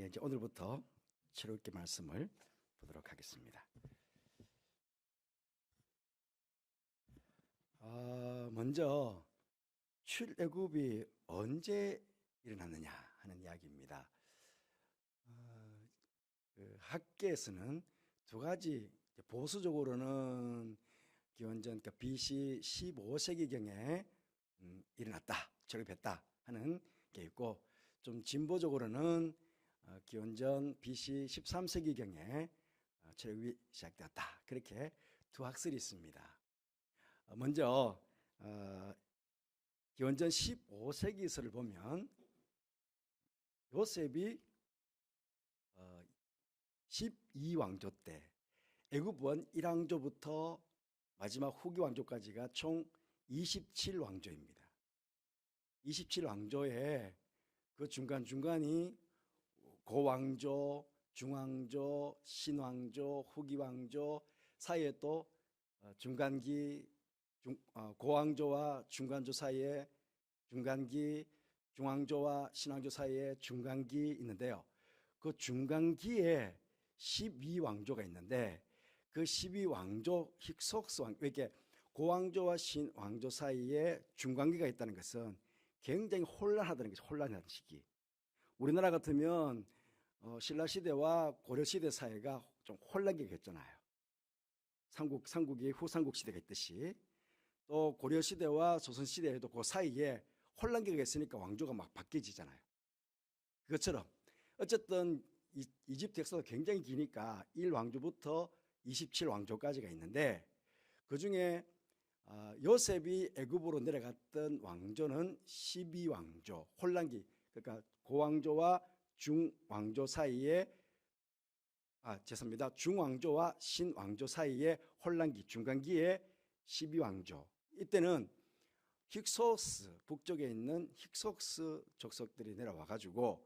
이제 오늘부터 새롭게 말씀을 보도록 하겠습니다. 먼저 출애굽이 언제 일어났느냐 하는 이야기입니다. 학계에서는 두 가지, 보수적으로는 기원전 BC 15세기경에 일어났다, 출애굽했다 하는 게 있고, 좀 진보적으로는 기원전 BC 13세기경에 출애굽이 시작되었다, 그렇게 두 학설이 있습니다. 먼저 기원전 15세기서를 보면 요셉이 12왕조 때 애굽원 1왕조부터 마지막 후기 왕조까지가 총 27왕조입니다. 27왕조에 그 중간중간이 고왕조, 중왕조, 신왕조, 후기왕조 사이에 또 중간기, 고왕조와 중간조 사이에 중간기, 중왕조와 신왕조 사이에 중간기 있는데요. 그 중간기에 12왕조가 있는데, 그 12왕조 힉속스왕, 이렇게 고왕조와 신왕조 사이에 중간기가 있다는 것은 굉장히 혼란하다는 것이, 혼란하는 시기. 우리나라 같으면 신라시대와 고려시대 사이가 좀 혼란기가 있잖아요. 삼국이 후삼국 시대가 있듯이, 또 고려시대와 조선시대에도 그 사이에 혼란기가 있으니까 왕조가 막 바뀌어지잖아요. 그것처럼 어쨌든 이집트 역사가 굉장히 기니까 1왕조부터 27왕조까지가 있는데, 그 중에 요셉이 애굽으로 내려갔던 왕조는 12왕조, 혼란기, 그러니까 고왕조와 중왕조 사이에 중왕조와 신왕조 사이에 혼란기, 중간기에 12왕조. 이때는 힉소스, 북쪽에 있는 힉소스 족속들이 내려와 가지고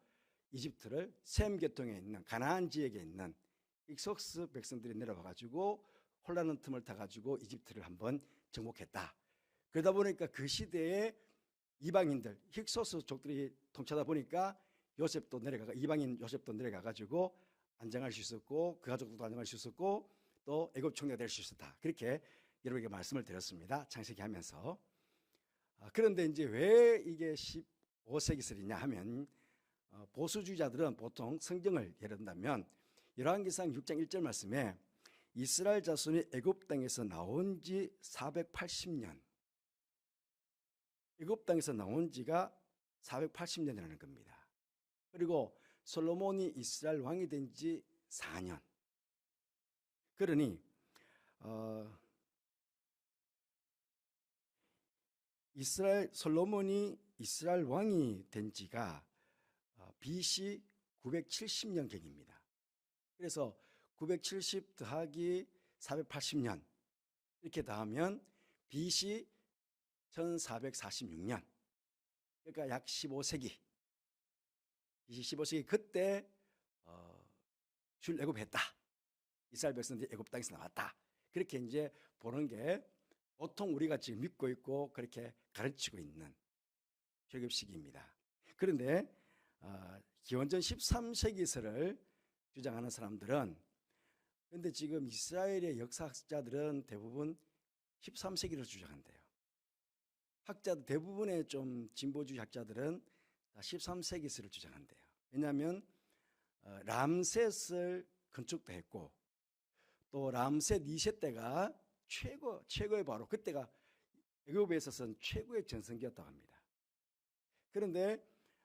이집트를, 셈 계통에 있는 가나안 지역에 있는 힉소스 백성들이 내려와 가지고 혼란한 틈을 타 가지고 이집트를 한번 정복했다. 그러다 보니까 그 시대에 이방인들, 힉소스 족들이 통치하다 보니까 요셉도 내려가, 이방인 요셉도 내려가 가지고 안정할 수 있었고, 그 가족도 안정할 수 있었고, 또 애굽 총리가 될 수 있었다. 그렇게 여러분에게 말씀을 드렸습니다. 창세기 하면서. 그런데 이제 왜 이게 15세기설이냐 하면, 보수주의자들은 보통 성경을 예를 든다면 열왕기상 6장 1절 말씀에 이스라엘 자손이 애굽 땅에서 나온 지 480년, 애굽 땅에서 나온 지가 480년이라는 겁니다. 그리고 솔로몬이 이스라엘 왕이 된 지 4년. 그러니 솔로몬이 이스라엘 왕이 된 지가 BC 970년경입니다. 그래서 970 더하기 480년 이렇게 더하면 BC 1446년, 그러니까 약 15세기, BC 15세기 그때 출애굽했다. 이스라엘 백성들이 애굽 땅에서 나왔다. 그렇게 이제 보는 게 보통 우리가 지금 믿고 있고 그렇게 가르치고 있는 출애굽 시기입니다. 그런데 기원전 13세기설을 주장하는 사람들은, 그런데 지금 이스라엘의 역사학자들은 대부분 13세기를 주장한대요. 학자들 대부분의 좀 진보주의 학자들은 13세기설을 주장한대요. 왜냐하면 람셋을 건축도 했고, 또 람셋 2세 때가 최고의 바로 그때가 애굽에 있어서는 최고의 전성기였다고 합니다. 그런데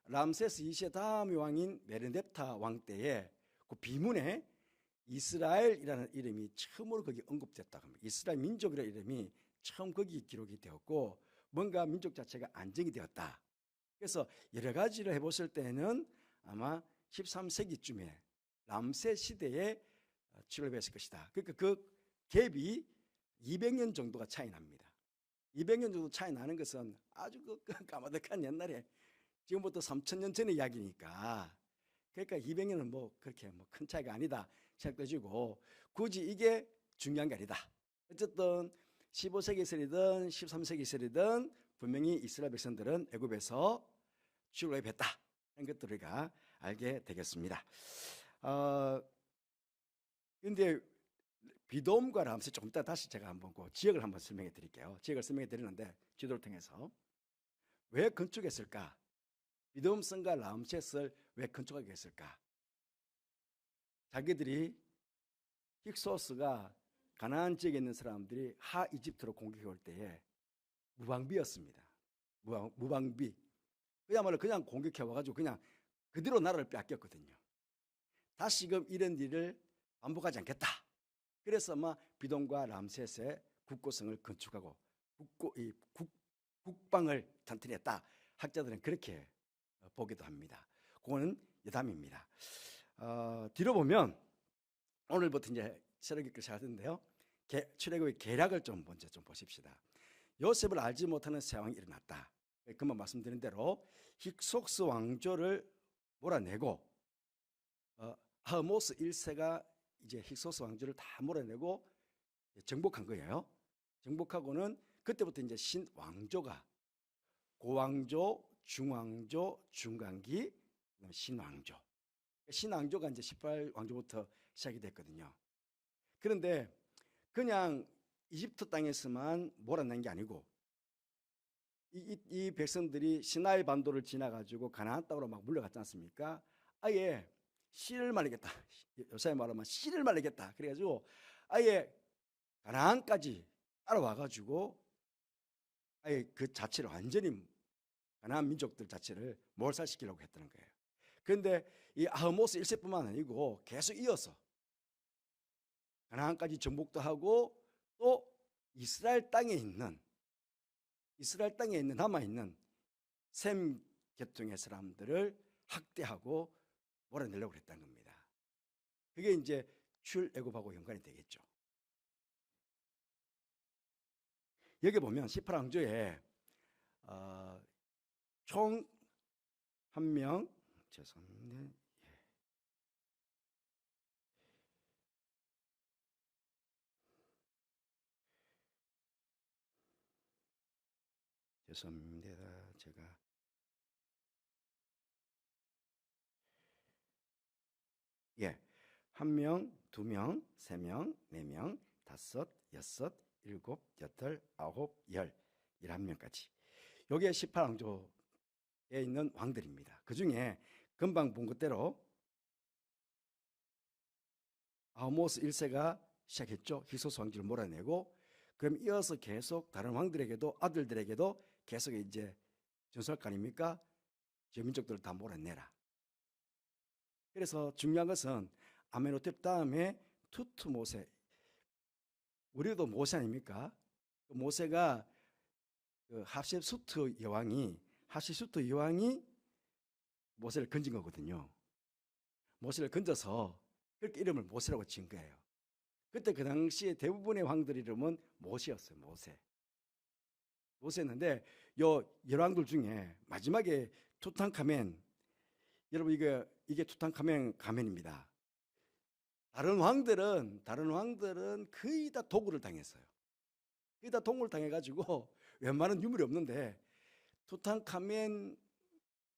람세스 2세 다음의 왕인 메르넵타 왕 때에 그 비문에 이스라엘이라는 이름이 처음으로 거기 언급됐다고 합니다. 이스라엘 민족이라는 이름이 처음 거기 기록이 되었고, 뭔가 민족 자체가 안정이 되었다. 그래서 여러 가지를 해보실 때는 아마 13세기쯤에 람세 시대에 출애굽했을 것이다. 그러니까 그 갭이 200년 정도가 차이 납니다. 200년 정도 차이 나는 것은 아주 까마득한 옛날에, 지금부터 3000년 전의 이야기니까, 그러니까 200년은 뭐 그렇게 큰 차이가 아니다 생각되지고, 굳이 이게 중요한 게 아니다. 어쨌든 15세기설이든 13세기설이든 분명히 이스라엘 백성들은 애굽에서 출애굽했다 하는 것들을 우리가 알게 되겠습니다. 근데 비돔과 람세 조금 이따 다시 제가 한번 그 지역을 한번 설명해 드릴게요. 지역을 설명해 드리는데 지도를 통해서 왜 건축했을까? 비돔성과 람셋을 왜 건축하게 했을까? 자기들이 힉소스가 가나안 지역에 있는 사람들이 하 이집트로 공격해 올 때에 무방비였습니다. 무방비. 그야말로 그냥 공격해 와가지고 그냥 그대로 나라를 빼앗겼거든요. 다시금 이런 일을 반복하지 않겠다. 그래서 아마 비돔과 람셋의 국고성을 건축하고 국방을 튼튼히 했다. 학자들은 그렇게 보기도 합니다. 그거는 여담입니다. 뒤로 보면 오늘부터 이제 출애굽기 시작하는데요. 출애굽의 계략을 좀 먼저 좀 보십시다. 요셉을 알지 못하는 새 왕이 일어났다. 그만 말씀드린 대로 힉속스 왕조를 몰아내고 아모스 1세가 이제 힉소스 왕조를 다 몰아내고 정복한 거예요. 정복하고는 그때부터 이제 신왕조가 고왕조, 중왕조, 중간기, 그다음에 신왕조. 신왕조가 이제 18왕조부터 시작이 됐거든요. 그런데 그냥 이집트 땅에서만 몰아낸 게 아니고 이 백성들이 시나이 반도를 지나가지고 가나안 땅으로 막 물러갔지 않습니까? 아예 씨를 말리겠다. 요새 말하면 씨를 말리겠다. 그래가지고 아예 가나안까지 따라와가지고 아예 그 자체를 완전히 가나안 민족들 자체를 몰살시키려고 했다는 거예요. 그런데 이 아모스 1세뿐만 아니고 계속 이어서 가나안까지 정복도 하고 또 이스라엘 땅에 있는 남아있는 셈 계통의 사람들을 학대하고 몰아내려고 했다는 겁니다. 그게 이제 출애굽하고 연관이 되겠죠. 여기 보면 18왕조에 총 한 명, 죄송합니다. 죄송합니다. 제가 한 명, 두 명, 세 명, 네 명, 다섯, 여섯, 일곱, 여덟, 아홉, 열, 11명까지. 요게 18왕조에 있는 왕들입니다. 그 중에 금방 본 것대로 아모스 1세가 시작했죠. 힉소스 왕조를 몰아내고 그럼 이어서 계속 다른 왕들에게도 아들들에게도 계속 이제 전수할 거 아닙니까? 저 민족들을 다 몰아내라. 그래서 중요한 것은 아메노텝 다음에 투트모세. 우리도 모세 아닙니까? 모세가 그 하셉수트 여왕이 모세를 건진 거거든요. 모세를 건져서 그렇게 이름을 모세라고 지은 거예요. 그때 그 당시에 대부분의 왕들 이름은 모세였어요. 모세였는데 요 열왕들 중에 마지막에 투탕카멘, 여러분 이게 투탕카멘 가면입니다. 다른 왕들은 거의 다 도굴을 당했어요. 거의 다 도굴을 당해가지고 웬만한 유물이 없는데 투탕카멘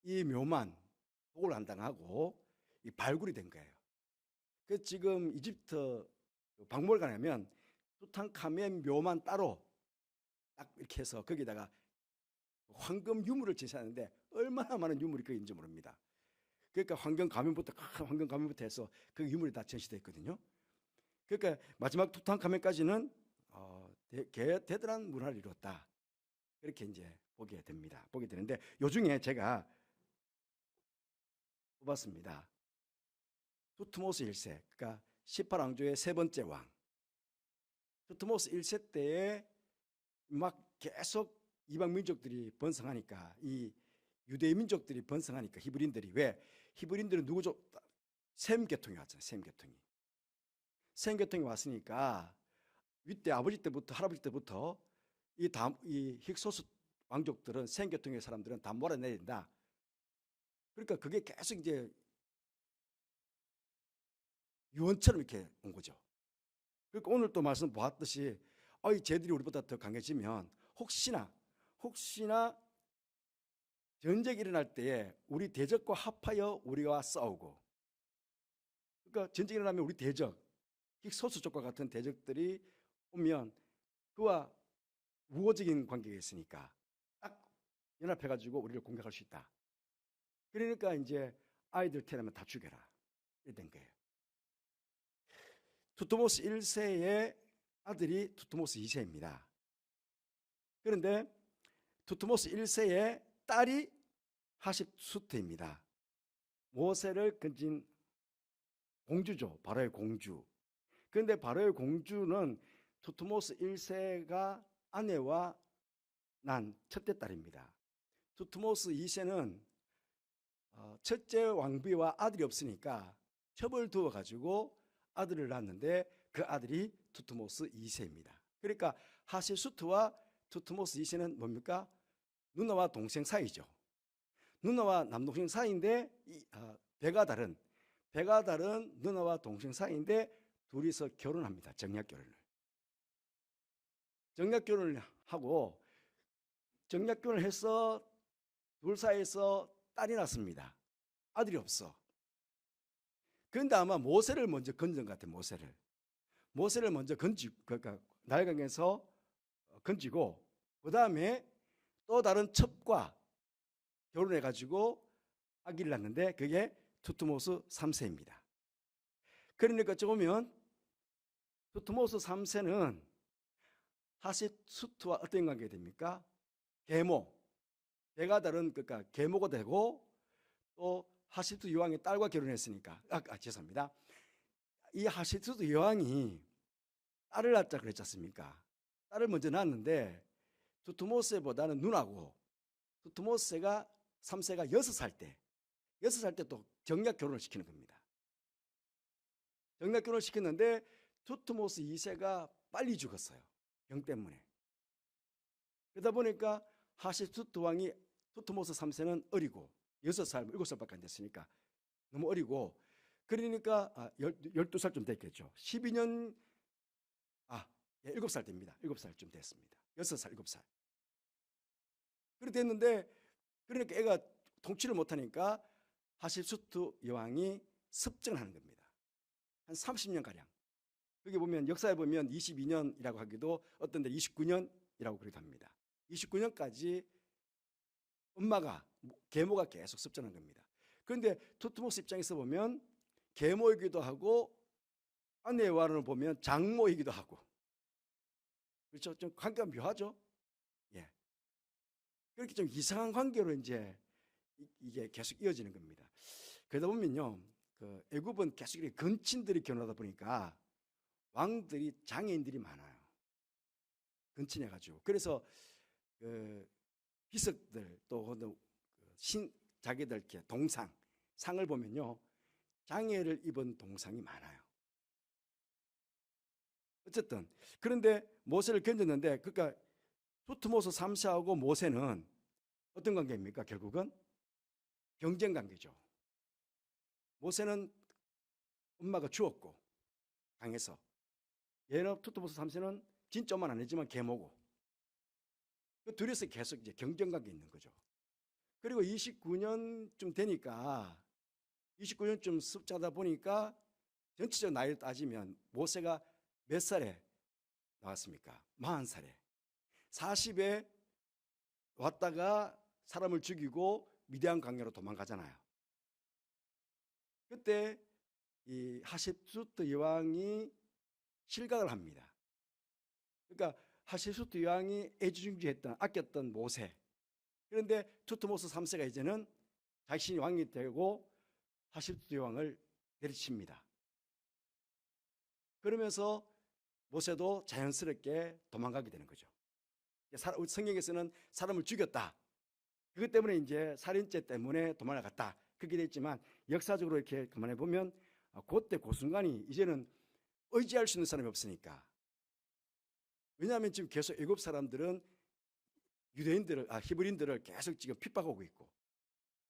이 묘만 도굴 안 당하고 이 발굴이 된 거예요. 그 지금 이집트 박물관에 가면 투탕카멘 묘만 따로 딱 이렇게 해서 거기다가 황금 유물을 제시하는데 얼마나 많은 유물이 거기 있는지 모릅니다. 그러니까 큰 황금 가면부터 해서 그 유물이 다 전시되어 있거든요. 그러니까 마지막 투탕카멘까지는 대단한 문화를 이뤘다. 그렇게 이제 보게 되는데 요 중에 제가 뽑았습니다. 투트모스 1세, 그러니까 18왕조의 세 번째 왕. 투트모스 1세 때에 막 계속 이방 민족들이 번성하니까 이 유대인 민족들이 번성하니까 히브리인들은 누구죠? 셈 계통이 왔잖아요. 셈 계통이 왔으니까 윗대 아버지 때부터 할아버지 때부터 이 힉소스 왕족들은 셈 계통의 사람들은 다 몰아내야 된다. 그러니까 그게 계속 이제 유언처럼 이렇게 온 거죠. 그러니까 오늘 또 말씀 보았듯이 쟤들이 우리보다 더 강해지면 혹시나 전쟁이 일어날 때에 우리 대적과 합하여 우리와 싸우고, 그러니까 전쟁이 일어나면 우리 대적, 힉소스족과 같은 대적들이 오면 그와 우호적인 관계가 있으니까 딱 연합해가지고 우리를 공격할 수 있다. 그러니까 이제 아이들 태어나면 다 죽여라, 이렇게 된 거예요. 투트모스 1세의 아들이 투트모스 2세입니다. 그런데 투트모스 1세의 딸이 하십수트입니다. 모세를 건진 공주죠. 바로의 공주. 그런데 바로의 공주는 투트모스 1세가 아내와 난 첫째 딸입니다. 투트모스 2세는 첫째 왕비와 아들이 없으니까 첩을 두어가지고 아들을 낳았는데 그 아들이 투트모스 2세입니다. 그러니까 하실수트와 투트모스 2세는 뭡니까? 누나와 동생 사이죠. 누나와 남동생 사이인데 배가 다른 누나와 동생 사이인데 둘이서 결혼합니다. 정략결혼을 하고 정략결혼을 해서 둘 사이에서 딸이 났습니다. 아들이 없어. 그런데 아마 모세를 먼저 건진 것 같아요. 모세를 먼저 그러니까 나일강에서 건지고 그 다음에 또 다른 첩과 결혼해가지고 아기를 낳는데 그게 투트모스 3세입니다. 그러니까 보면 투트모스 3세는 하십수트와 어떤 관계가 됩니까? 계모, 배가 다른 그러니까 계모가 되고 또 하십수트 여왕의 딸과 결혼했으니까 죄송합니다. 이 하십수트 여왕이 딸을 낳자 그랬지 않습니까? 딸을 먼저 낳았는데 투트모스보다는 누나고 투트모스가 3세가 6살 때 또 정략 결혼을 시키는 겁니다. 정략 결혼을 시켰는데 투트모스 2세가 빨리 죽었어요. 병 때문에. 그러다 보니까 하십수트 왕이 투트모스 3세는 어리고 6살, 7살밖에 안 됐으니까 너무 어리고 그러니까 12살쯤 됐겠죠. 12년 7살 됩니다. 7살쯤 됐습니다. 6살, 7살. 그렇게 됐는데 그러니까 애가 통치를 못하니까 하십수트 여왕이 습정을 하는 겁니다. 한 30년가량. 거기 보면 역사에 보면 22년이라고 하기도 어떤 데 29년이라고 그러기도 합니다. 29년까지 엄마가 계모가 계속 습정한 겁니다. 그런데 투트모스 입장에서 보면 계모이기도 하고 아내와는 보면 장모이기도 하고 그렇죠? 좀 관계가 묘하죠? 예. 그렇게 좀 이상한 관계로 이제 이게 계속 이어지는 겁니다. 그러다 보면요, 그 애굽은 계속 이렇게 근친들이 결혼하다 보니까 왕들이 장애인들이 많아요. 근친해가지고. 그래서 그 비석들 또 자기들 이렇게 상을 보면요, 장애를 입은 동상이 많아요. 어쨌든 그런데 모세를 건졌는데 그러니까 투트모스 3세하고 모세는 어떤 관계입니까? 결국은 경쟁 관계죠. 모세는 엄마가 죽었고 강해서 얘는 투트모스 3세는 진짜 엄마는 아니지만 계모고 그 둘이서 계속 이제 경쟁 관계 있는 거죠. 그리고 29년쯤 되니까 29년쯤 습자다 보니까 전체적 나이를 따지면 모세가 몇 살에 나왔습니까? 40살에 40에 왔다가 사람을 죽이고 미디안 강야로 도망가잖아요. 그때 이 하십수트 여왕이 실각을 합니다. 그러니까 하십수트 여왕이 애지중지했던 아꼈던 모세. 그런데 투트모스 3세가 이제는 자신이 왕이 되고 하십수트 여왕을 내리칩니다. 그러면서 모세도 자연스럽게 도망가게 되는 거죠. 성경에서는 사람을 죽였다. 그것 때문에 이제 살인죄 때문에 도망을 갔다. 그렇게 됐지만 역사적으로 이렇게 그만해 보면 그때 그 순간이 이제는 의지할 수 있는 사람이 없으니까. 왜냐하면 지금 계속 애굽 사람들은 히브리인들을 계속 지금 핍박하고 있고.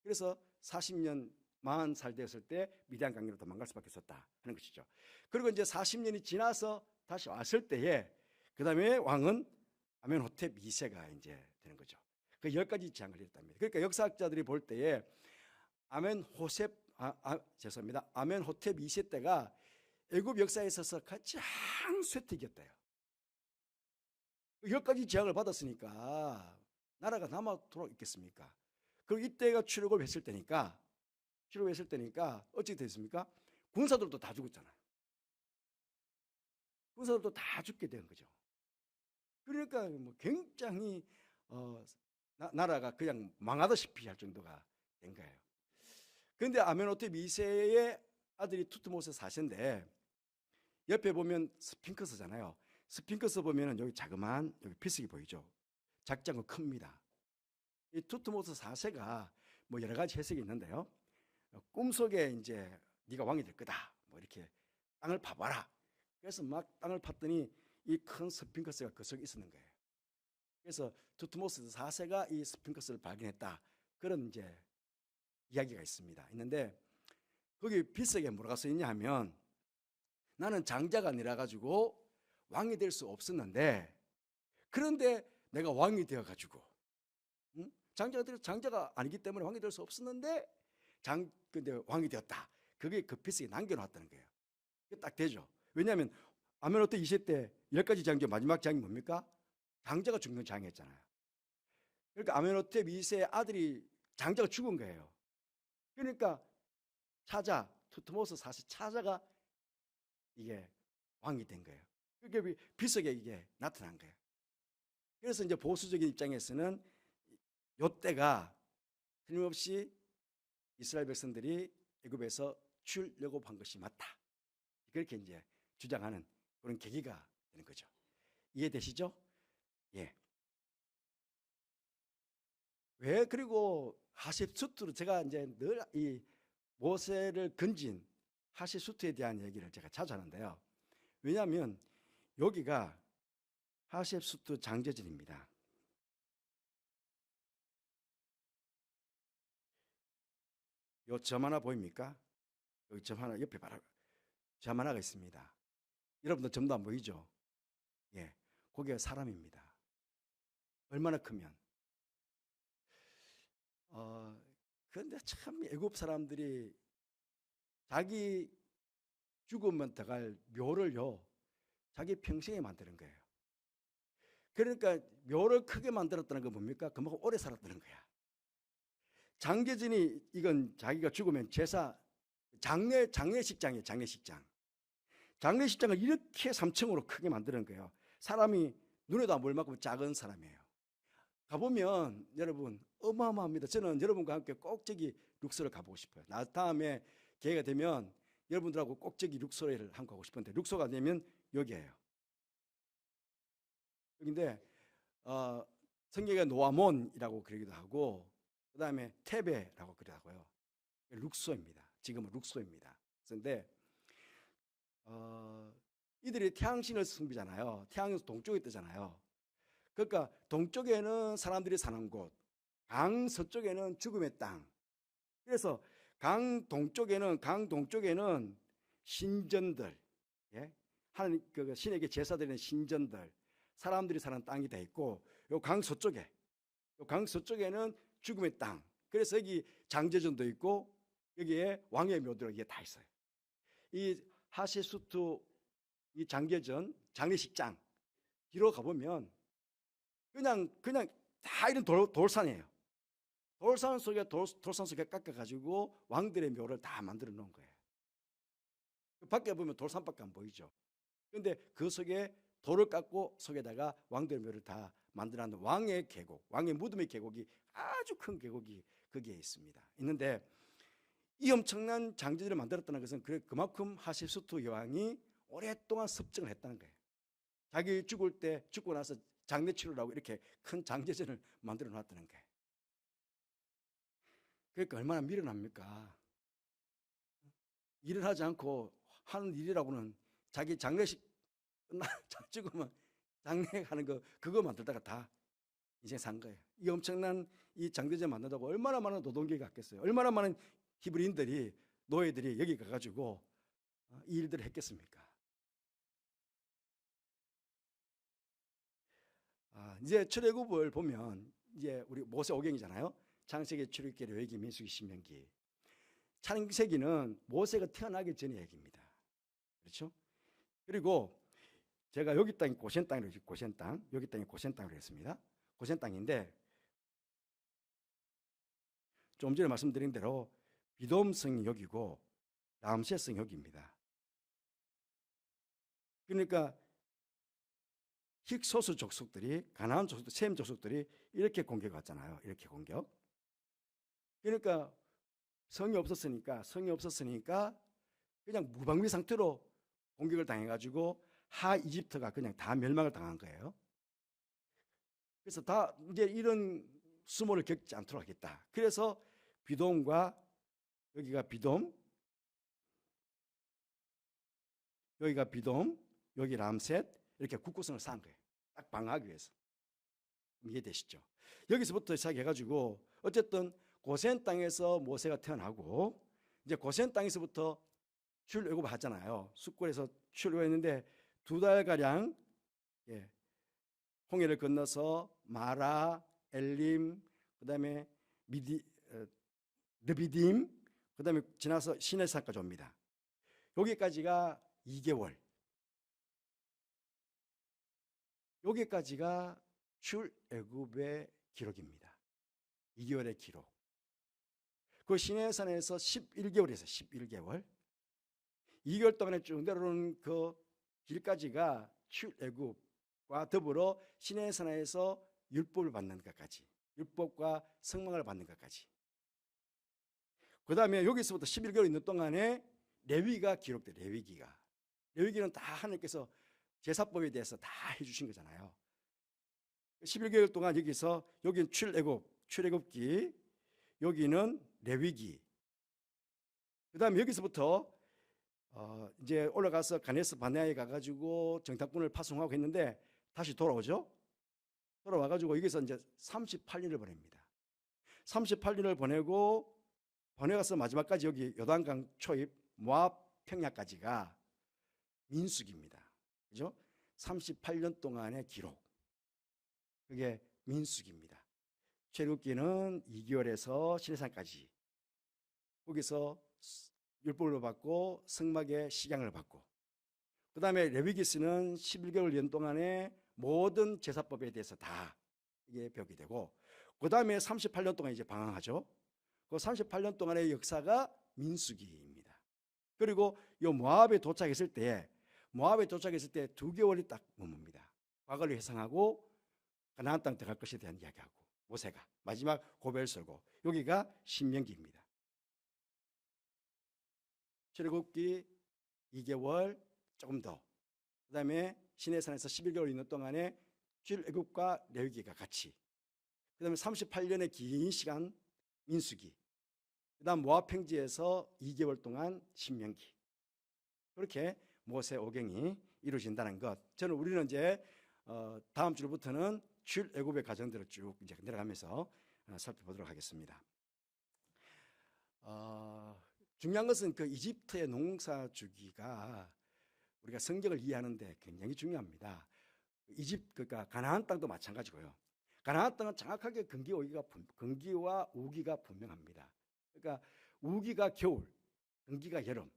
그래서 40년 40살 되었을 때 미디안 강야로 도망갈 수밖에 없었다 하는 것이죠. 그리고 이제 40년이 지나서 다시 왔을 때에 그 다음에 왕은 아멘호텝 2세가 이제 되는 거죠. 그 10가지 재앙을 했답니다. 그러니까 역사학자들이 볼 때에 아멘호텝 2세 때가 애굽 역사에 있어서 가장 쇠퇴기였대요. 10가지 재앙을 받았으니까 나라가 남아도록 있겠습니까? 그리고 이때가 출애굽을 했을 때니까 어떻게 됐습니까? 군사들도 다 죽었잖아요. 군사들도 다 죽게 된 거죠. 그러니까 뭐 굉장히 나라가 그냥 망하다시피 할 정도가 된 거예요. 그런데 아멘호텝 2세의 아들이 투트모스 4세인데 옆에 보면 스핑크스잖아요. 스핑크스 보면 여기 자그마한 여기 피스기 보이죠? 작지 않고 큽니다. 이 투트모스 4세가 뭐 여러 가지 해석이 있는데요. 꿈속에 이제 네가 왕이 될 거다. 뭐 이렇게 땅을 파봐라. 그래서 막 땅을 팠더니 이 큰 스핑크스가 그 속에 있었는 거예요. 그래서 투트모스 4세가 이 스핑크스를 발견했다. 그런 이제 이야기가 있는데 거기 비석에 뭐라고 써 있냐 하면 나는 장자가 아니라 가지고 왕이 될 수 없었는데 그런데 내가 왕이 되어 가지고 장자가 아니기 때문에 왕이 될 수 없었는데 근데 왕이 되었다. 그게 그 비석에 남겨놨다는 거예요. 그게 딱 되죠. 왜냐하면 아멘호텝 2세 때 10가지 장기 마지막 장이 뭡니까? 장자가 죽는 장이었잖아요. 그러니까 아멘호텝 2세 아들이 장자가 죽은 거예요. 그러니까 투트모스 4세 차자가 이게 왕이 된 거예요. 그게 비석에 이게 나타난 거예요. 그래서 이제 보수적인 입장에서는 이때가 틀림없이 이스라엘 백성들이 애굽에서 출애굽한 것이 맞다. 그렇게 이제 주장하는 그런 계기가 되는 거죠. 이해되시죠? 예. 왜 그리고 하셉수트로 제가 이제 늘 이 모세를 건진 하셉수트에 대한 얘기를 제가 자주 하는데요. 왜냐하면 여기가 하셉수트 장제전입니다. 요 점 하나 보입니까? 여기 점 하나 옆에 바로 점 하나가 있습니다. 여러분들 점도 안 보이죠? 예, 그게 사람입니다. 얼마나 크면. 그런데 참 애굽 사람들이 자기 죽으면 들어갈 묘를요, 자기 평생에 만드는 거예요. 그러니까 묘를 크게 만들었다는 건 뭡니까? 그만큼 오래 살았다는 거야. 장제전이 이건 자기가 죽으면 제사 장례식장이에요. 장례식장을 이렇게 3층으로 크게 만드는 거예요. 사람이 눈에도 안 보일 만큼 작은 사람이에요. 가보면 여러분 어마어마합니다. 저는 여러분과 함께 꼭 저기 룩소를 가보고 싶어요. 다음에 기회가 되면 여러분들하고 꼭 저기 룩소를 한번 가고 싶은데 룩소가 되면 여기예요. 여기인데 성경에 노아몬이라고 그러기도 하고 그 다음에 테베라고 그러기도 하고요. 룩소입니다. 지금은 룩소입니다. 그런데 이들이 태양신을 섬기잖아요. 태양에서 동쪽에 뜨잖아요. 그러니까 동쪽에는 사람들이 사는 곳, 강 서쪽에는 죽음의 땅. 그래서 강 동쪽에는 신전들, 예? 하나님 그 신에게 제사드리는 신전들, 사람들이 사는 땅이 돼 있고, 요 강 서쪽에는 죽음의 땅. 그래서 여기 장제전도 있고 여기에 왕의 묘들이 이게 다 있어요. 이 하세수트 이 장제전 장례식장 뒤로 가보면 그냥 다 이런 돌산이에요. 돌산 속에 깎아가지고 왕들의 묘를 다 만들어 놓은 거예요. 밖에 보면 돌산밖에 안 보이죠. 그런데 그 속에 돌을 깎고 속에다가 왕들의 묘를 다 만들어 놓은 왕의 계곡, 왕의 무덤의 계곡이 아주 큰 계곡이 거기에 있는데 이 엄청난 장제전을 만들었다는 것은 그만큼 하셉수트 여왕이 오랫동안 섭정을 했다는 거예요. 자기 죽고 나서 장례 치르라고 이렇게 큰 장제전을 만들어 놨다는 거예요. 그러니까 얼마나 미련합니까? 일을 하지 않고 하는 일이라고는 자기 장례식 죽으면 장례하는 그거 만들다가 다 인생 산 거예요. 이 엄청난 이 장제전 만든다고 얼마나 많은 노동력이 갔겠어요. 얼마나 많은 히브리인들이 노예들이 여기 가가지고 이 일들을 했겠습니까? 이제 출애굽을 보면 이제 우리 모세 오경이잖아요. 창세기, 출애굽기, 레위기, 민수기, 신명기. 창세기는 모세가 태어나기 전의 얘기입니다. 그렇죠? 그리고 제가 여기 땅이 고센 땅이라고 했죠. 고센 땅. 여기 땅이 고센 땅이라고 했습니다. 고센 땅인데 좀 전에 말씀드린 대로 비돔성이 여기고 람셋성이 여기입니다. 그러니까 힉소스 족속들이, 가나안 족속들, 셈 족속들이 이렇게 공격 왔잖아요. 이렇게 공격. 그러니까 성이 없었으니까 그냥 무방비 상태로 공격을 당해가지고 하 이집트가 그냥 다 멸망을 당한 거예요. 그래서 다 이제 이런 수모를 겪지 않도록 하겠다. 그래서 비돔과 여기가 비돔, 여기가 비돔, 여기 람셋 이렇게 국구성을 쌓은 거예요. 딱 방어하기 위해서. 이해되시죠? 여기서부터 시작해가지고 어쨌든 고센 땅에서 모세가 태어나고 이제 고센 땅에서부터 출애굽을 하잖아요. 숫골에서 출애굽했는데 2달가량 홍해를 건너서 마라, 엘림, 그 다음에 르비딤, 그 다음에 지나서 시내산까지 옵니다. 여기까지가 2개월. 여기까지가 출애굽의 기록입니다. 2개월의 기록. 그 시내산에서 11개월에서 11개월. 2개월 동안에 쭉 내려오는 그 길까지가 출애굽과 더불어 시내산에서 율법을 받는 것까지, 율법과 성망을 받는 것까지. 그 다음에 여기서부터 11개월 있는 동안에 레위가 기록돼. 레위기는 다 하나님께서 제사법에 대해서 다 해주신 거잖아요. 11개월 동안 여기서 여기는 출애굽기, 여기는 레위기. 그 다음에 여기서부터 이제 올라가서 가네스 바네아에 가가지고 정탐꾼을 파송하고 했는데 다시 돌아오죠. 돌아와가지고 여기서 이제 38년을 보냅니다. 38년을 보내가서 마지막까지 여기 요단강 초입 모압 평야까지가 민수기입니다. 그죠? 38년 동안의 기록. 그게 민수기입니다. 출애굽기는 2개월에서 시내산까지. 거기서 율법을 받고 성막의 식양을 받고, 그 다음에 레위기스는 11개월 년 동안에 모든 제사법에 대해서 다 이게 배우게 되고, 그 다음에 38년 동안 이제 방황하죠. 그 38년 동안의 역사가 민수기입니다. 그리고 이 모압에 도착했을 때 2개월이 딱 머뭅니다. 과거를 회상하고 가나안 땅 들어갈 것에 대한 이야기하고, 모세가 마지막 고백을 쓰고, 여기가 신명기입니다. 출애굽기 2개월 조금 더, 그 다음에 시내산에서 11개월 있는 동안에 출애굽과 레위기가 같이, 그 다음에 38년의 긴 시간 민수기, 그 다음 모압 평지에서 2개월 동안 신명기. 그렇게 모세 오경이 이루어진다는 것. 우리는 이제 다음 주부터는 출애굽의 과정들을 쭉 이제 내려가면서 살펴보도록 하겠습니다. 중요한 것은 그 이집트의 농사 주기가 우리가 성경을 이해하는데 굉장히 중요합니다. 그러니까 가나안 땅도 마찬가지고요. 가나안 땅은 정확하게 건기와 우기가 분명합니다. 그러니까 우기가 겨울, 건기가 여름.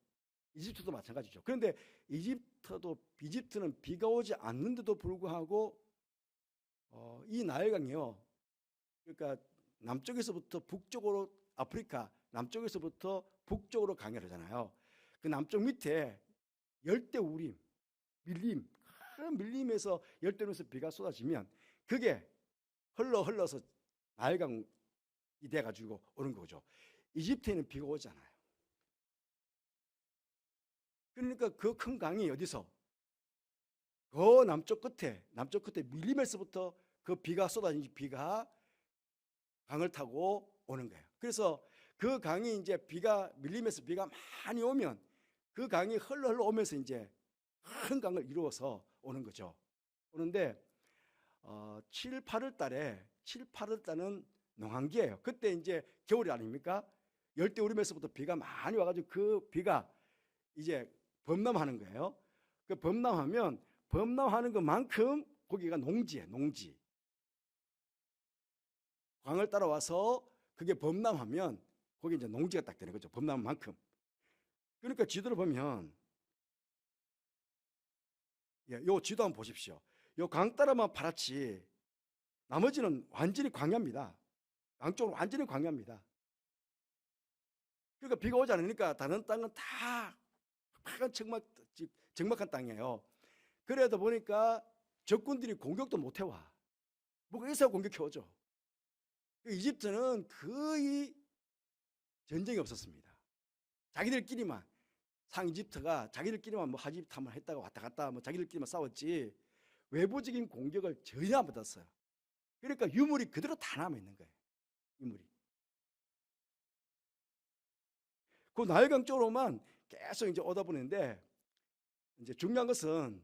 이집트도 마찬가지죠. 그런데 이집트는 비가 오지 않는데도 불구하고 이 나일강이요. 그러니까 남쪽에서부터 북쪽으로, 아프리카 남쪽에서부터 북쪽으로 강을 하잖아요. 그 남쪽 밑에 열대 우림, 밀림, 큰 밀림에서 열대우림에서 비가 쏟아지면 그게 흘러서 나일강이 돼가지고 오는 거죠. 이집트에는 비가 오잖아요. 그러니까 그 큰 강이 어디서? 그 남쪽 끝에 밀림에서부터 그 비가 쏟아진 비가 강을 타고 오는 거예요. 그래서 그 강이 이제 밀림에서 비가 많이 오면 그 강이 흘러 오면서 이제 큰 강을 이루어서 오는 거죠. 오는데 7, 8월 달은 농한기예요. 그때 이제 겨울이 아닙니까? 열대우림에서부터 비가 많이 와가지고 그 비가 이제 범람하는 거예요. 그 범람하는 것만큼 거기가 농지예요. 농지. 광을 따라와서 그게 범람하면 거기 이제 농지가 딱 되는 거죠. 범람한 만큼. 그러니까 지도를 보면 요 지도 한번 보십시오. 요 강 따라만 파랗지 나머지는 완전히 광야입니다. 양쪽으로 완전히 광야입니다. 그러니까 비가 오지 않으니까 다른 땅은 다 파란 적막한 땅이에요. 그러다 보니까 적군들이 공격도 못 해와. 뭐가 있어야 공격해오죠. 이집트는 거의 전쟁이 없었습니다. 자기들끼리만 상이집트가 자기들끼리만 뭐 하집트 한번 했다가 왔다 갔다 뭐 자기들끼리만 싸웠지 외부적인 공격을 전혀 안 받았어요. 그러니까 유물이 그대로 다 남아 있는 거예요. 유물이. 그 나일강 쪽으로만 계속 이제 오다 보는데 이제 중요한 것은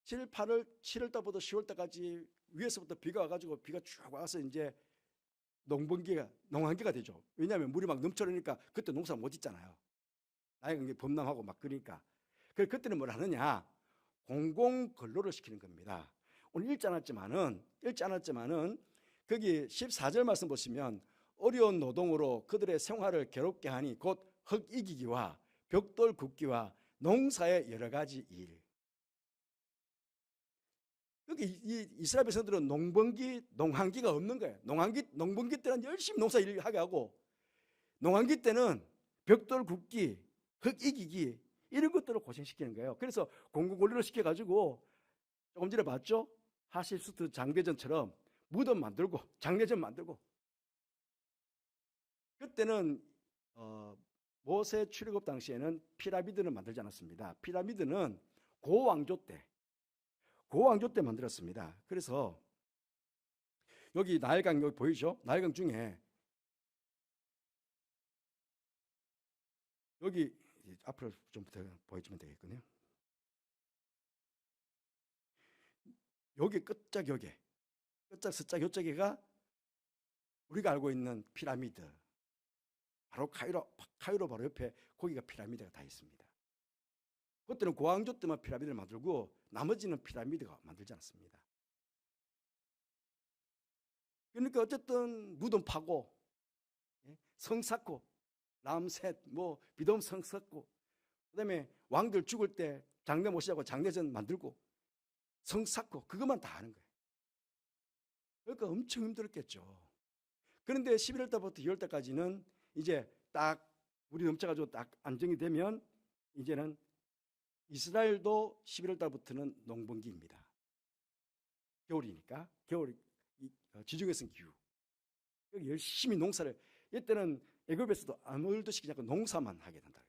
7월 달부터 10월 달까지 위에서부터 비가 와가지고 비가 쭉 와서 이제 농한기가 되죠. 왜냐하면 물이 막 넘쳐나니까 그때 농사 못 짓잖아요. 나일강이 범람하고 막 그러니까. 그래서 그때는 뭘 하느냐? 공공 근로를 시키는 겁니다. 오늘 읽지 않았지만은 거기 14절 말씀 보시면 어려운 노동으로 그들의 생활을 괴롭게 하니 곧 흙 이기기와 벽돌 굽기와 농사의 여러 가지 일. 여기 이 이스라엘 백성들은 농한기가 없는 거예요. 농번기 때는 열심히 농사 일을 하게 하고 농한기 때는 벽돌 굽기, 흙 이기기 이런 것들을 고생시키는 거예요. 그래서 공공권리를 시켜가지고 조금 전에 봤죠? 하실수트 장대전처럼 무덤 만들고 장례전 만들고 그때는 모세 출애굽 당시에는 피라미드는 만들지 않았습니다. 피라미드는 고왕조 때 만들었습니다. 그래서 여기 나일강 여기 보이죠? 나일강 중에 여기 앞으로 좀 더 보여주면 되겠군요. 여기 끝짝 서짝 요쪽에가 우리가 알고 있는 피라미드. 바로 카이로 바로 옆에 거기가 피라미드가 다 있습니다. 그때는 고왕조 때만 피라미드를 만들고 나머지는 피라미드가 만들지 않았습니다. 그러니까 어쨌든 무덤 파고 성 쌓고 람셋 비돔 성 쌓고 그다음에 왕들 죽을 때 장례 모시자고 장례전 만들고 성 쌓고 그것만 다 하는 거예요. 그러니까 엄청 힘들었겠죠. 그런데 11월 달부터 2월 달까지는 이제 딱 물이 넘쳐가지고 딱 안정이 되면 이제는 이스라엘도 11월 달부터는 농번기입니다. 겨울이니까 지중해성 기후. 열심히 농사를 이때는 애굽에서도 아무 일도 시키지 않고 농사만 하게 된다.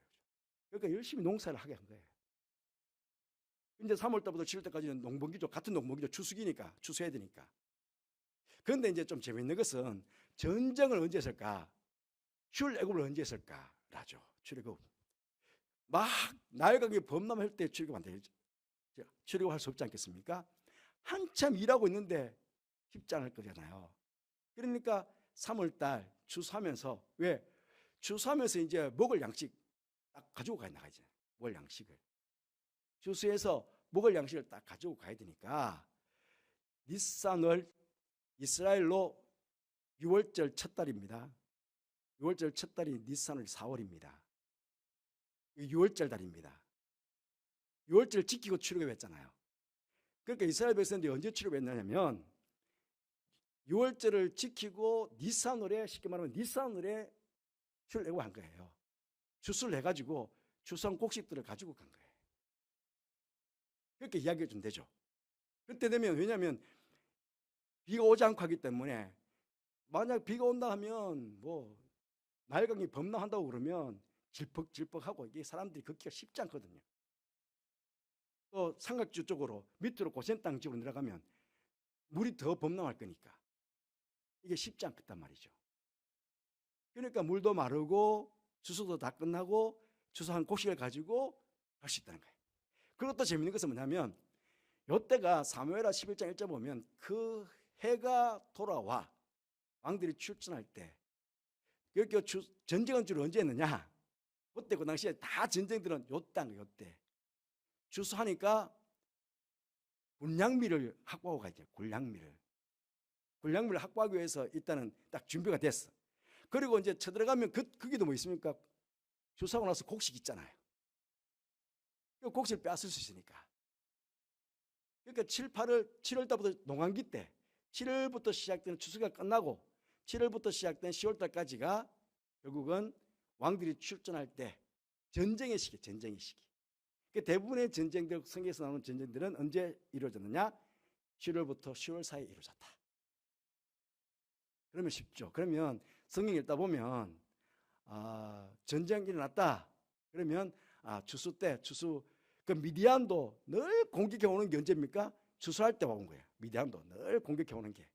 그러니까 열심히 농사를 하게 한 거예요. 이제 3월 달부터 7월 달까지는 농번기죠. 같은 농번기죠. 추수기니까 추수해야 되니까. 그런데 이제 좀 재밌는 것은 전쟁을 언제 했을까? 출애굽을 언제 했을까라죠. 출애굽. 막 나일강이 범람할 때 출애굽 안 되죠. 출애굽할 수 없지 않겠습니까? 한참 일하고 있는데 쉽지 않을 거잖아요. 그러니까 3월달 추수하면서 왜? 추수하면서 이제 먹을 양식 딱 가지고 나가야지. 먹을 양식을. 추수해서 먹을 양식을 딱 가지고 가야 되니까 니산월 이스라엘로 6월절 첫 달입니다. 6월절 첫 달이 니산월 4월입니다. 6월절 달입니다. 6월절 지키고 출애굽했잖아요. 그러니까 이스라엘 백성들이 언제 출애굽했냐면 6월절을 지키고 니산월에 쉽게 말하면 니산월에 출애굽한 거예요. 추수를 해가지고 추수한 곡식들을 가지고 간 거예요. 그렇게 이야기가 좀 되죠. 그때 되면 왜냐하면 비가 오지 않고 하기 때문에 만약 비가 온다 하면 나일강이 범람한다고 그러면 질퍽질퍽하고 이게 사람들이 걷기가 쉽지 않거든요. 또 삼각지 쪽으로 밑으로 고센 땅 쪽으로 내려가면 물이 더 범람할 거니까 이게 쉽지 않겠단 말이죠. 그러니까 물도 마르고 추수도 다 끝나고 추수한 곡식을 가지고 갈 수 있다는 거예요. 그리고 또 재밌는 것은 뭐냐면 이때가 사무엘하 11장 1절 보면 그 해가 돌아와 왕들이 출전할 때 그렇게 전쟁은 주로 언제 했느냐? 그때 그 당시에 다 전쟁들은 요때 추수하니까 군량미를 확보하고 가야 돼요. 군량미를. 군량물을 확보하기 위해서 일단은 딱 준비가 됐어. 그리고 이제 쳐들어가면 거기도 뭐 있습니까? 주사하고 나서 곡식 있잖아요. 그 곡식을 빼앗을 수 있으니까. 그러니까 7월 달부터 농한기 때 7월부터 시작되는 추수가 끝나고 7월부터 시작된 10월 달까지가 결국은 왕들이 출전할 때 전쟁의 시기. 그 대부분의 전쟁들, 성경에서 나오는 전쟁들은 언제 이루어졌느냐? 7월부터 10월 사이에 이루어졌다. 그러면 쉽죠. 그러면 성경 읽다 보면 전쟁이 일어났다. 그러면 추수 때 그 미디안도 늘 공격해 오는 게 언제입니까? 추수할 때 온 거예요. 미디안도 늘 공격해 오는 게.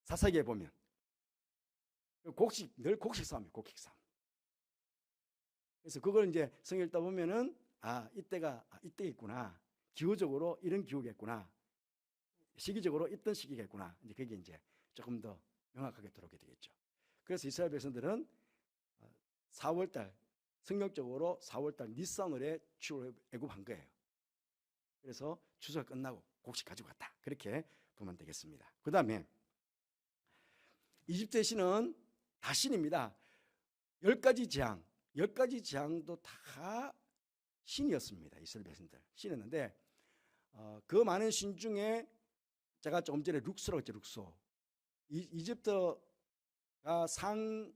사사기에 보면 늘 곡식 싸움이에요. 곡식 싸움. 그래서 그걸 이제 성경 읽다 보면은 이때가 이때겠구나. 기후적으로 이런 기후겠구나. 시기적으로 있던 시기겠구나. 이제 그게 이제 조금 더 명확하게 들어오게 되겠죠. 그래서 이스라엘 백성들은 4월달 성경적으로 4월달 니산월에 출애굽한 거예요. 그래서 추수가 끝나고 곡식 가지고 갔다. 그렇게 보면 되겠습니다. 그 다음에 이집트의 신은 다 신입니다. 10가지 재앙도 다 신이었습니다. 이스라엘 백성들 신이었는데 그 많은 신 중에 제가 조금 전에 룩소라고 했죠. 룩소. 상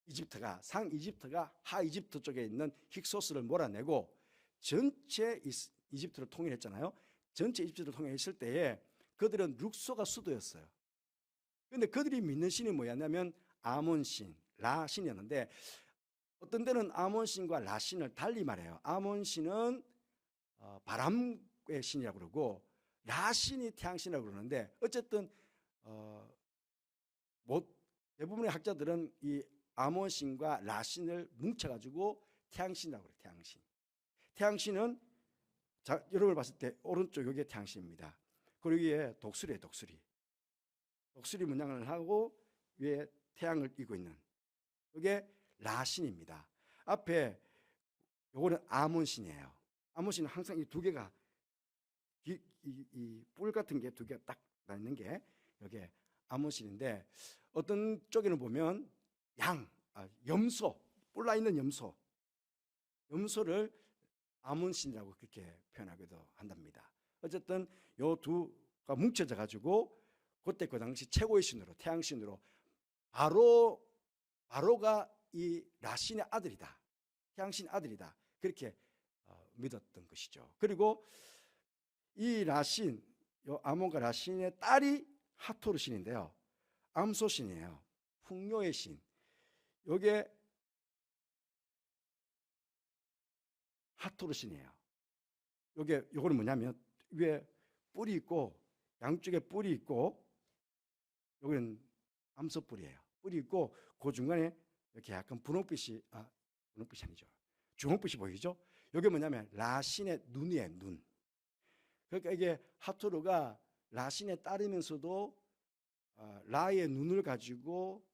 이집트가 하 이집트 쪽에 있는 힉소스를 몰아내고 전체 이집트를 통일했잖아요. 전체 이집트를 통일했을 때에 그들은 룩소가 수도였어요. 그런데 그들이 믿는 신이 뭐였냐면 아몬신, 라신이었는데 어떤 때는 아몬신과 라신을 달리 말해요. 아몬신은 바람의 신이라고 그러고 라신이 태양신이라고 그러는데 어쨌든 대부분의 학자들은 이 아몬신과 라신을 뭉쳐가지고 태양신이라고 그래요. 태양신. 태양신은 여러분을 봤을 때 오른쪽 여기에 태양신입니다. 그리고 여기에 독수리예요. 독수리 문양을 하고 위에 태양을 띄고 있는 이게 라신입니다. 앞에 요거는 아몬신이에요. 아몬신은 항상 이 두 개가 이 뿔 같은 게 두 개가 딱 나 있는 게 여기에 아몬신인데 어떤 쪽에는 보면 염소, 뿔 나 있는 염소를 아몬신이라고 그렇게 표현하기도 한답니다. 어쨌든 요 두가 뭉쳐져 가지고 그때 그 당시 최고의 신으로 태양신으로 바로가 이 라신의 아들이다. 태양신 아들이다. 그렇게 믿었던 것이죠. 그리고 이 라신, 요 아몬과 라신의 딸이 하토르 신인데요. 암소 신이에요. 풍요의 신. 요게 하토르 신이에요. 요거는 뭐냐면 위에 뿔이 있고 양쪽에 뿔이 있고 여기는 암소 뿔이에요. 뿔이 있고 그 중간에 이렇게 약간 분홍빛이 아니죠. 주홍빛이 보이죠? 이게 뭐냐면 라신의 눈이에요. 눈. 그러니까 이게 하토르가 라신의 딸이면서도 라의 눈을 가지고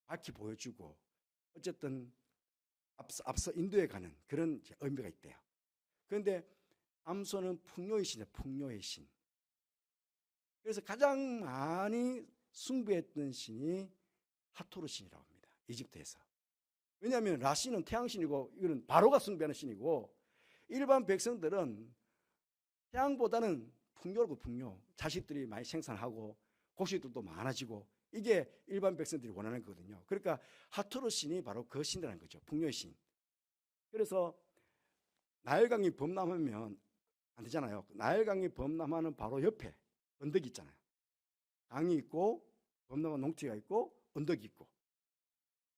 밝히 보여주고 어쨌든 앞서 인도에 가는 그런 의미가 있대요. 그런데 암소는 풍요의 신이에요. 풍요의 신. 그래서 가장 많이 숭배했던 신이 하토르 신이라고 합니다. 이집트에서. 왜냐하면 라신은 태양신이고 이거는 바로가 숭배하는 신이고 일반 백성들은 태양보다는 풍요고 풍요. 자식들이 많이 생산하고 곡식들도 많아지고 이게 일반 백성들이 원하는 거거든요. 그러니까 하토르 신이 바로 그 신이라는 거죠. 풍요의 신. 그래서 나일강이 범람하면 안 되잖아요. 나일강이 범람하는 바로 옆에 언덕이 있잖아요. 강이 있고 범람한 농지가 있고 언덕이 있고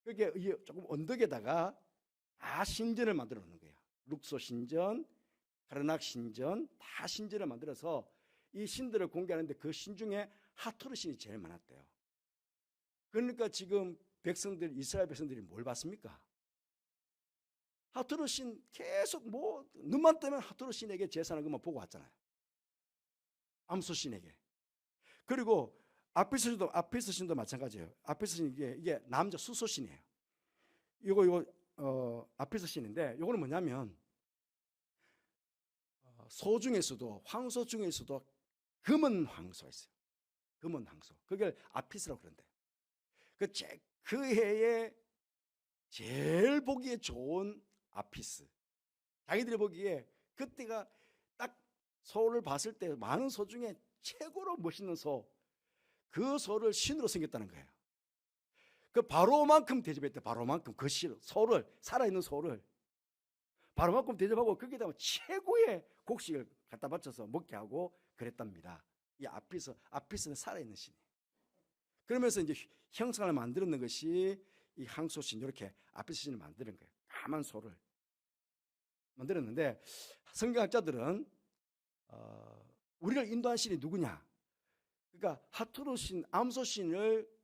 그게 조금 언덕에다가 신전을 만들어 놓는 거예요. 룩소 신전, 카르낙 신전 다 신전을 만들어서 이 신들을 공개하는데 그 신 중에 하토르 신이 제일 많았대요. 그러니까 지금 이스라엘 백성들이 뭘 봤습니까? 하토르 신 계속 눈만 뜨면 하토르 신에게 제사하는 것만 보고 왔잖아요. 암소 신에게. 그리고 아피스 신도 마찬가지예요. 아피스 신 이게 남자 수소 신이에요. 이거 아피스 신인데 이거는 뭐냐면 소 중에서도 황소 중에서도 금은 황소가 있어요. 금은 황소. 그걸 아피스라고 그런대. 그 해에 제일 보기에 좋은 아피스. 자기들이 보기에 그때가 딱 소를 봤을 때 많은 소 중에 최고로 멋있는 소, 그 소를 신으로 섬겼다는 거예요. 그 바로만큼 대접했대. 바로만큼 그 소를, 살아있는 소를 바로만큼 대접하고 거기다가 최고의 곡식을 갖다 바쳐서 먹게 하고 그랬답니다. 이 아피스는 살아있는 신이에요. 그러면서 이제 형상을 만들었는 것이 이 항소신, 이렇게 아피스 신을 만드는 거예요. 까만 소를 만들었는데, 성경학자들은 우리를 인도한 신이 누구냐? 그러니까 하투르신, 암소신을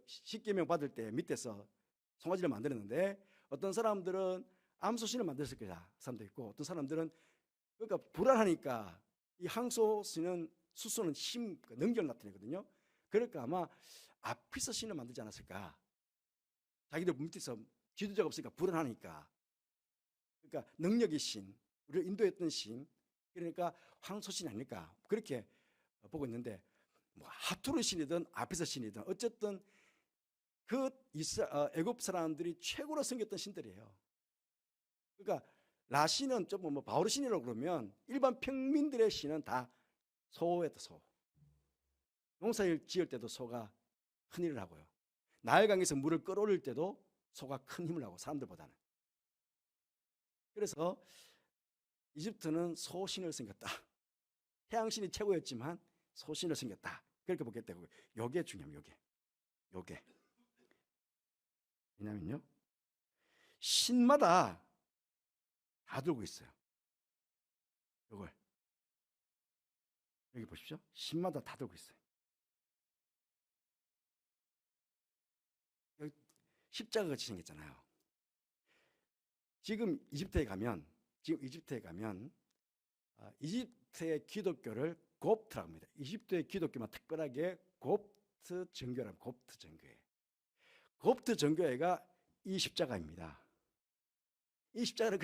십계명 받을 때 밑에서 송아지를 만들었는데, 어떤 사람들은 암소신을 만들었을 거다 사람도 있고, 어떤 사람들은 그러니까 불안하니까 이 항소신은 수소는 힘, 능력을 나타내거든요. 그러니까 아마 아피스 신을 만들지 않았을까? 자기들 밑에서 지도자가 없으니까 불안하니까. 그러니까 능력의 신, 우리를 인도했던 신, 그러니까 황소신이 아닐까, 그렇게 보고 있는데, 뭐 하투르 신이든 아피스 신이든 어쨌든 그 애굽 사람들이 최고로 섬겼던 신들이에요. 그러니까 라신은 좀 뭐 바오르 신이라고 그러면 일반 평민들의 신은 다 소였다. 소. 농사를 지을 때도 소가 큰 일을 하고요. 나일강에서 물을 끌어올릴 때도 소가 큰 힘을 하고, 사람들보다는. 그래서 이집트는 소신을 섬겼다. 태양신이 최고였지만 소신을 섬겼다. 그렇게 보겠다고요. 요게 중요합니다. 요게. 왜냐면요, 신마다 다 들고 있어요. 요걸. 여기 보십시오. 신마다 다 들고 있어요. 여기 십자가 같이 생겼잖아요. 지금 이집트에 가면 이집트의 기독교를 곱트라고 합니다. 이집트의 기독교만 특별하게 곱트 정교라고. 곱트 정교회. 곱트 정교회가 이 십자가입니다. 이 십자가는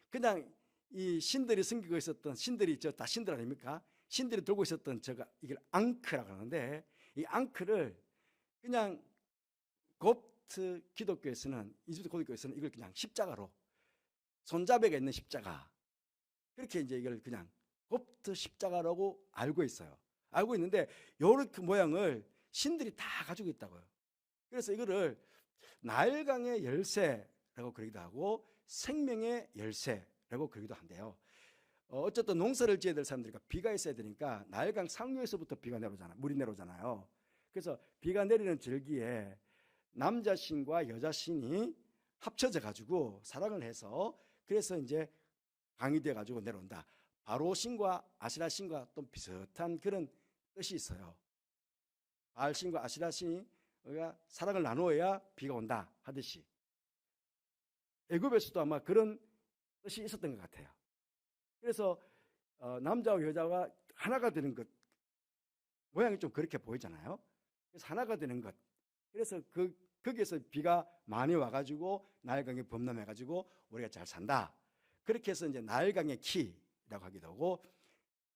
그냥 이 신들이 섬기고 있었던, 신들이 다 신들 아닙니까? 신들이 들고 있었던 이걸 앙크라고 하는데, 이 앙크를 그냥 곱트 기독교에서는, 이집트 기독교에서는 이걸 그냥 십자가로, 손잡이가 있는 십자가, 그렇게 이제 이걸 그냥 곱트 십자가라고 알고 있어요. 알고 있는데 요렇게 모양을 신들이 다 가지고 있다고요. 그래서 이거를 나일강의 열쇠라고 그러기도 하고 생명의 열쇠라고 그러기도 한대요. 어쨌든 농사를 지어야 될 사람들이니까 비가 있어야 되니까 나일강 상류에서부터 물이 내려오잖아요. 그래서 비가 내리는 절기에 남자 신과 여자 신이 합쳐져 가지고 사랑을 해서, 그래서 이제 강이 돼 가지고 내려온다. 바로 신과 아시라 신과 또 비슷한 그런 뜻이 있어요. 바알 신과 아시라 신이 사랑을 나누어야 비가 온다 하듯이 애굽에서도 아마 그런 뜻이 있었던 것 같아요. 그래서 남자와 여자가 하나가 되는 것, 모양이 좀 그렇게 보이잖아요. 그래서 하나가 되는 것. 그래서 거기에서 비가 많이 와가지고 나일강이 범람해가지고 우리가 잘 산다. 그렇게 해서 이제 나일강의 키라고 하기도 하고,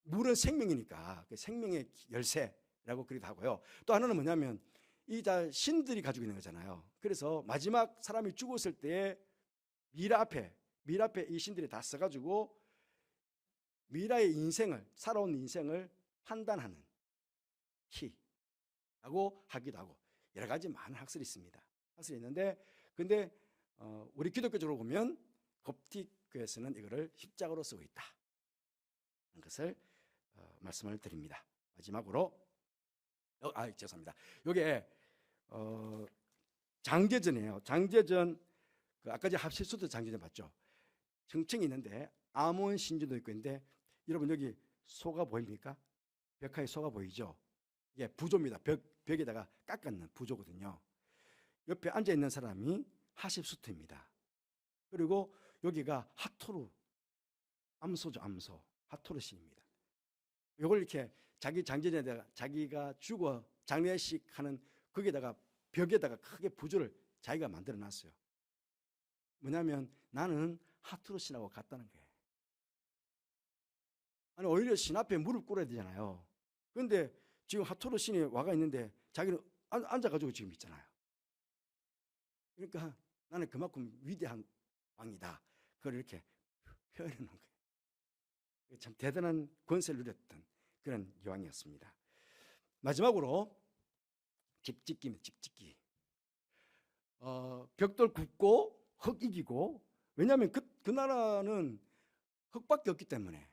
물은 생명이니까 그 생명의 열쇠라고 그러기도 하고요. 또 하나는 뭐냐면 이 다 신들이 가지고 있는 거잖아요. 그래서 마지막 사람이 죽었을 때 미라 앞에 이 신들이 다 써가지고 미라의 인생을, 살아온 인생을 판단하는 키라고 하기도 하고, 여러 가지 많은 학설이 있습니다. 학설이 있는데, 근데 우리 기독교적으로 보면 koptik교에서는 이거를 십자가로 쓰고 있다 하는 것을 말씀을 드립니다. 마지막으로 죄송합니다. 이게 장제전이에요. 장제전, 아까 합실수도 장제전 봤죠. 청청이 있는데 아몬 신전도 있고 있는데, 여러분 여기 소가 보입니까? 벽화에 소가 보이죠? 이게 부조입니다. 벽에다가 깎아놓는 부조거든요. 옆에 앉아있는 사람이 하십수트입니다. 그리고 여기가 하토르, 암소죠. 암소. 하토르 신입니다. 이걸 이렇게 자기 장전에다가 자기가 죽어 장례식 하는 거기에다가 벽에다가 크게 부조를 자기가 만들어 놨어요. 뭐냐면 나는 하토르 신하고 같다는 거예요. 아니 오히려 신 앞에 무릎 꿇어야 되잖아요. 그런데 지금 하토르 신이 와가 있는데 자기는 앉아가지고 지금 있잖아요. 그러니까 나는 그만큼 위대한 왕이다. 그걸 이렇게 표현해 놓은 거예요. 참 대단한 권세를 누렸던 그런 여왕이었습니다. 마지막으로 집짓기입니다. 집짓기. 벽돌 굽고 흙 이기고, 왜냐하면 그 나라는 흙밖에 없기 때문에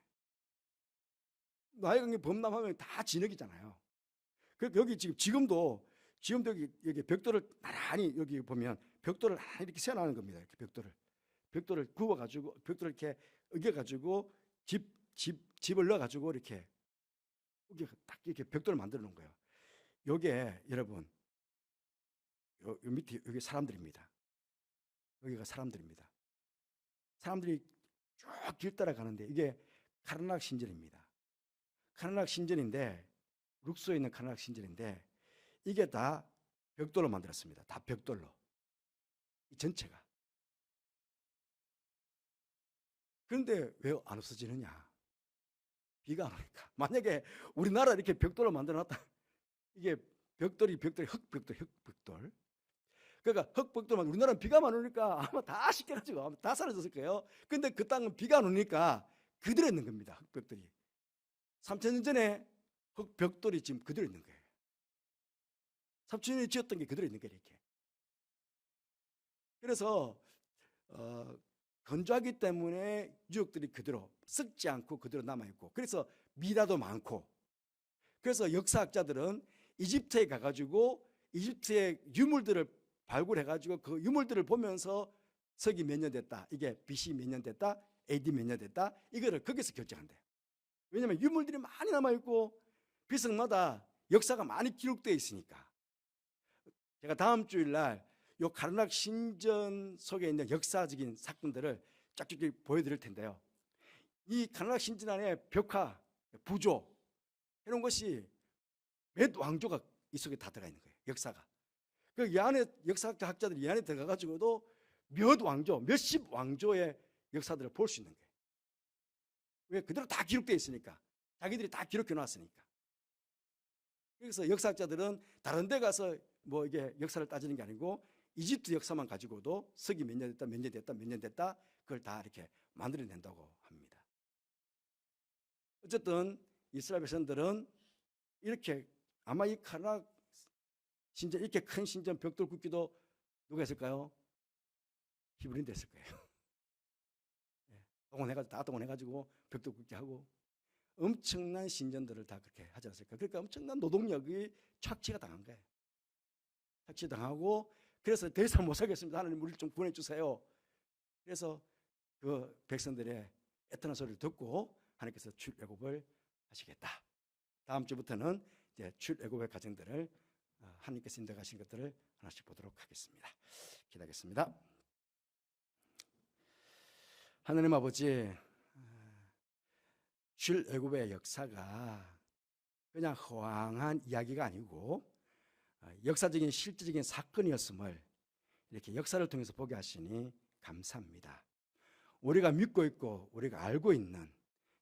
나해강이 범람하면 다 진흙이잖아요. 그 여기 지금도 여기 벽돌을 나란히 여기 보면 벽돌을 나란히 이렇게 세워놓는 겁니다. 이렇게 벽돌을 구워가지고 벽돌을 이렇게 으겨가지고 집을 넣어가지고 이렇게 딱 이렇게 벽돌을 만들어 놓은 거예요. 요게 여러분 요 밑에 여기 사람들입니다. 여기가 사람들입니다. 사람들이 쭉 길 따라가는데 이게 카르낙 신전입니다. 카르낙 신전인데 룩소에 있는 카르낙 신전인데 이게 다 벽돌로 만들었습니다. 다 벽돌로. 이 전체가. 그런데 왜 안 없어지느냐? 비가 안 오니까. 만약에 우리나라 이렇게 벽돌로 만들어놨다. 이게 벽돌이 흙벽돌. 그러니까 흙벽돌만 우리나라는 비가 안 오니까 아마 다 씻겨가지고 아마 다 사라졌을 거예요. 근데 그 땅은 비가 안 오니까 그대로 있는 겁니다. 흙벽돌이. 3,000년 전에 흙벽돌이 지금 그대로 있는 거예요. 3,000년이 지었던 게 그대로 있는 거예요. 이렇게. 그래서 건조하기 때문에 유적들이 그대로 썩지 않고 그대로 남아있고, 그래서 미라도 많고, 그래서 역사학자들은 이집트에 가가지고 이집트의 유물들을 발굴해가지고 그 유물들을 보면서 서기 몇 년 됐다, 이게 BC 몇 년 됐다, AD 몇 년 됐다, 이거를 거기서 결정한대요. 왜냐하면 유물들이 많이 남아있고 비석마다 역사가 많이 기록되어 있으니까. 제가 다음 주일날 요 카르낙 신전 속에 있는 역사적인 사건들을 쫙쫙 보여드릴 텐데요. 이 카르낙 신전 안에 벽화, 부조 이런 것이 몇 왕조가 이 속에 다 들어가 있는 거예요. 역사가. 이 안에 역사학자들이 이 안에 들어가가지고도 몇 왕조, 몇십 왕조의 역사들을 볼 수 있는 거예요. 왜? 그대로 다 기록되어 있으니까. 자기들이 다 기록해 놨으니까. 그래서 역사학자들은 다른 데 가서 뭐 이게 역사를 따지는 게 아니고 이집트 역사만 가지고도 서기 몇 년 됐다, 몇 년 됐다, 몇 년 됐다, 그걸 다 이렇게 만들어낸다고 합니다. 어쨌든 이스라엘 백성들은 이렇게 아마 이 카르낙 신전, 이렇게 큰 신전 벽돌 굽기도 누가 했을까요? 히브리인도 했을 거예요. 다 동원해가지고 벽돌 굽기 하고 엄청난 신전들을 다 그렇게 하지 않았을까. 그러니까 엄청난 노동력이 착취가 당한 거예요. 착취당하고, 그래서 더 이상 못 살겠습니다. 하나님 우리를 좀 구원해 주세요. 그래서 그 백성들의 애통한 소리를 듣고 하나님께서 출애굽을 하시겠다. 다음 주부터는 이제 출애굽의 과정들을 하나님께서 인도하신 것들을 하나씩 보도록 하겠습니다. 기도하겠습니다. 하나님 아버지, 출애굽의 역사가 그냥 허황한 이야기가 아니고 역사적인 실질적인 사건이었음을 이렇게 역사를 통해서 보게 하시니 감사합니다. 우리가 믿고 있고 우리가 알고 있는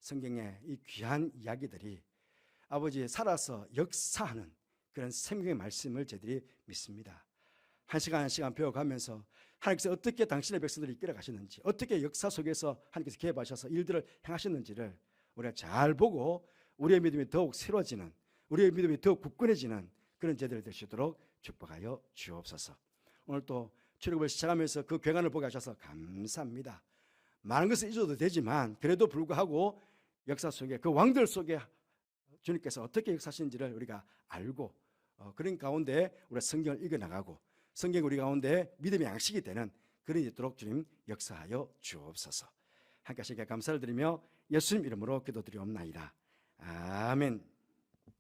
성경의 이 귀한 이야기들이 아버지 살아서 역사하는 그런 생명의 말씀을 저희들이 믿습니다. 한 시간 한 시간 배워가면서 하나님께서 어떻게 당신의 백성들을 이끌어 가셨는지, 어떻게 역사 속에서 하나님께서 개입하셔서 일들을 행하셨는지를 우리가 잘 보고 우리의 믿음이 더욱 새로워지는, 우리의 믿음이 더욱 굳건해지는 그런 제들이 될 수 있도록 축복하여 주옵소서. 오늘 또 출애굽을 시작하면서 그 괴간을 보게 하셔서 감사합니다. 많은 것을 잊어도 되지만 그래도 불구하고 역사 속에 그 왕들 속에 주님께서 어떻게 역사하시는지를 우리가 알고 그런 가운데 우리가 성경을 읽어나가고 성경 우리 가운데 믿음의 양식이 되는 그런 있도록 주님 역사하여 주옵소서. 함께 하시기에 감사를 드리며 예수님 이름으로 기도드리옵나이다. 아멘.